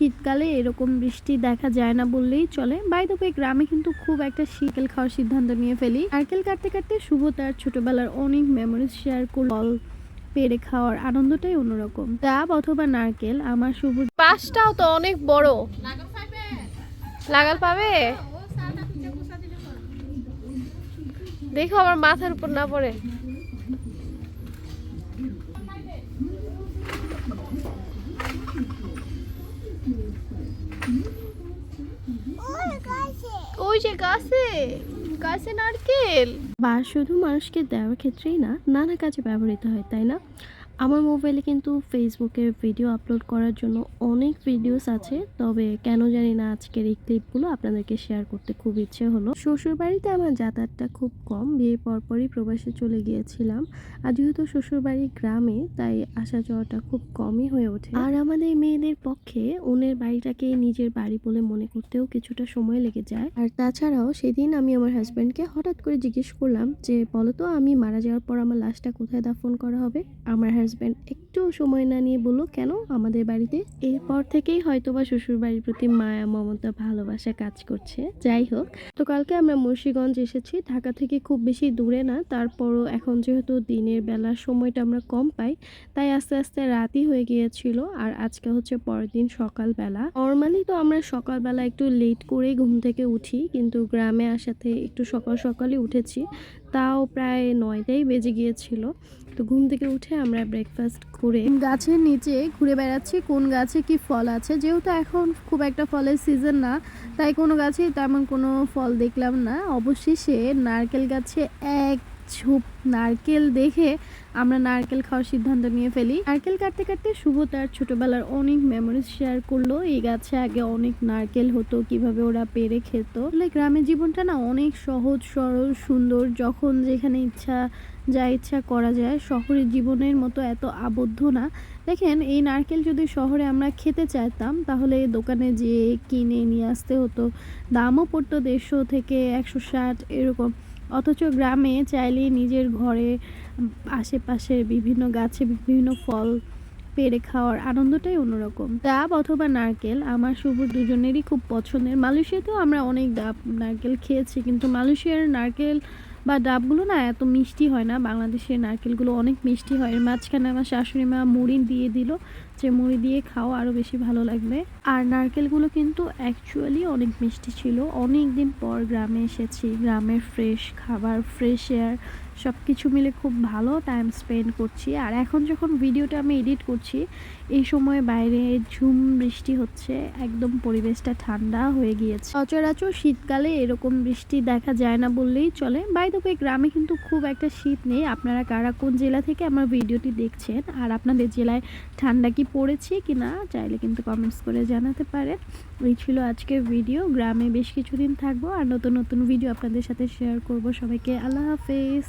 শীতকালে এরকম বৃষ্টি দেখা যায় না বললেই চলে। বাই দ্য ওয়ে, গ্রামে কিন্তু খুব একটা নারকেল খাওয়ার সিদ্ধান্ত নিয়ে ফেলি। নারকেল কাটতে কাটতে শুভ তার ছোটবেলার অনেক মেমোরিজ শেয়ার করল। পেড়ে খাওয়ার আনন্দটাই অন্যরকম। ডাব অথবা নারকেল আমার শুভ পাশটাও তো অনেক বড়। লাগাল পাবে, দেখো আমার মাথার উপর না পড়ে। ওই যে গাছে গাছে নারকেল। বা শুধু মানুষকে দেওয়ার ক্ষেত্রেই না, নানা কাজে ব্যবহৃত হয়, তাই না? আমার মোবাইলে কিন্তু ফেসবুকে ভিডিও আপলোড করার জন্য অনেক ভিডিওস আছে, তবে কেন জানি না আজকের এই ক্লিপগুলো আপনাদেরকে শেয়ার করতে খুব ইচ্ছে হলো। শ্বশুরবাড়িতে আমার যাতায়াতটা খুব কম, বিয়ের পরপরই প্রবাসে চলে গিয়েছিলাম। আর যেহেতু শ্বশুরবাড়ি গ্রামে, তাই আসা যাওয়াটা খুব কমই হয়ে ওঠে। আর আমাদের মেয়েদের পক্ষে অন্যের বাড়িটাকে নিজের বাড়ি বলে মনে করতেও কিছুটা সময় লেগে যায়। আর তাছাড়াও সেদিন আমি আমার হাজব্যান্ডকে হঠাৎ করে জিজ্ঞেস করলাম যে, বলো তো, আমি মারা যাওয়ার পর আমার লাশটা কোথায় দাফন করা হবে? আমার হাজব্যান্ড একটু সময় না নিয়ে বলল, কেন, আমাদের বাড়িতে। এরপর থেকেই হয়তোবা শ্বশুর বাড়ির প্রতি মায়া, মমতা, ভালোবাসা কাজ করছে। যাই হোক, তো কালকে আমরা মুন্সিগঞ্জ এসেছি। ঢাকা থেকে খুব বেশি দূরে না, তারপরও এখন যেহেতু দিনের বেলার সময়টা আমরা কম পাই, তাই আস্তে আস্তে রাতই হয়ে গিয়েছিল। আর আজকে হচ্ছে পরের দিন সকালবেলা। নর্মালি তো আমরা সকালবেলা একটু লেট করেই ঘুম থেকে উঠি, কিন্তু গ্রামে আসাতে একটু সকাল সকালই উঠেছি, তাও প্রায় 9টাই বেজে গিয়েছিল। তো ঘুম থেকে উঠে আমরা ব্রেকফাস্ট করে গাছের নিচে ঘুরে বেড়াচ্ছি কোন গাছে কি ফল আছে। যেহেতু এখন খুব একটা ফলের সিজন না, তাই কোনো গাছে তেমন কোনো ফল দেখলাম না। অবশেষে নারকেল গাছে এক ঝোপ নারকেল দেখে আমরা নারকেল খাওয়ার সিদ্ধান্ত নিয়ে ফেলি। নারকেল কাটতে কাটতে শুভ তার ছোটবেলার অনেক মেমোরিজ শেয়ার করলো। এই গাছে আগে অনেক নারকেল হতো, কিভাবে ওরা পেরে খেত। গ্রামের জীবনটা না অনেক সহজ সরল সুন্দর, যখন যেখানে ইচ্ছা যা ইচ্ছা করা যায়। শহরের জীবনের মতো এত আবদ্ধ না। দেখেন, এই নারকেল যদি শহরে আমরা খেতে চাইতাম, তাহলে দোকানে যেয়ে কিনে নিয়ে আসতে হতো। দামও পড়তো 150 থেকে 160 এরকম। অথচ গ্রামে চাইলেই নিজের ঘরে আশেপাশের বিভিন্ন গাছে বিভিন্ন ফল পেড়ে খাওয়ার আনন্দটাই অন্যরকম। ডাব অথবা নারকেল আমার শুভ দুজনেরই খুব পছন্দের। মালয়েশিয়াতেও আমরা অনেক ডাব নারকেল খেয়েছি, কিন্তু মালয়েশিয়ার নারকেল বা ডাবগুলো না এত মিষ্টি হয় না। বাংলাদেশের নারকেলগুলো অনেক মিষ্টি হয়। এর মাঝখানে আমার শাশুড়ি মা মুড়ি দিয়ে দিল, যে মুড়ি দিয়ে খাও আরও বেশি ভালো লাগবে। আর নারকেলগুলো কিন্তু অ্যাকচুয়ালি অনেক মিষ্টি ছিল। অনেক দিন পর গ্রামে এসেছি, গ্রামের ফ্রেশ খাবার, ফ্রেশ এয়ার, সব কিছু মিলে খুব ভালো টাইম স্পেন্ড করছি। আর এখন যখন ভিডিওটা আমি এডিট করছি, এই সময় বাইরে ঝুম বৃষ্টি হচ্ছে, একদম পরিবেশটা ঠান্ডা হয়ে গিয়েছে। সচরাচর শীতকালে এরকম বৃষ্টি দেখা যায় না বললেই চলে। বাই দ্য ওয়ে, গ্রামে কিন্তু খুব একটা শীত নেই। আপনারা কারা কোন জেলা থেকে আমার ভিডিওটি দেখছেন, আর আপনাদের জেলায় ঠান্ডা কি পড়েছে কি না, চাইলে কিন্তু কমেন্টস করে জানাতে পারেন। এই ছিল আজকের ভিডিও। গ্রামে বেশ কিছুদিন থাকবো আর নতুন নতুন ভিডিও আপনাদের সাথে শেয়ার করব। সবাইকে আল্লাহ হাফেজ।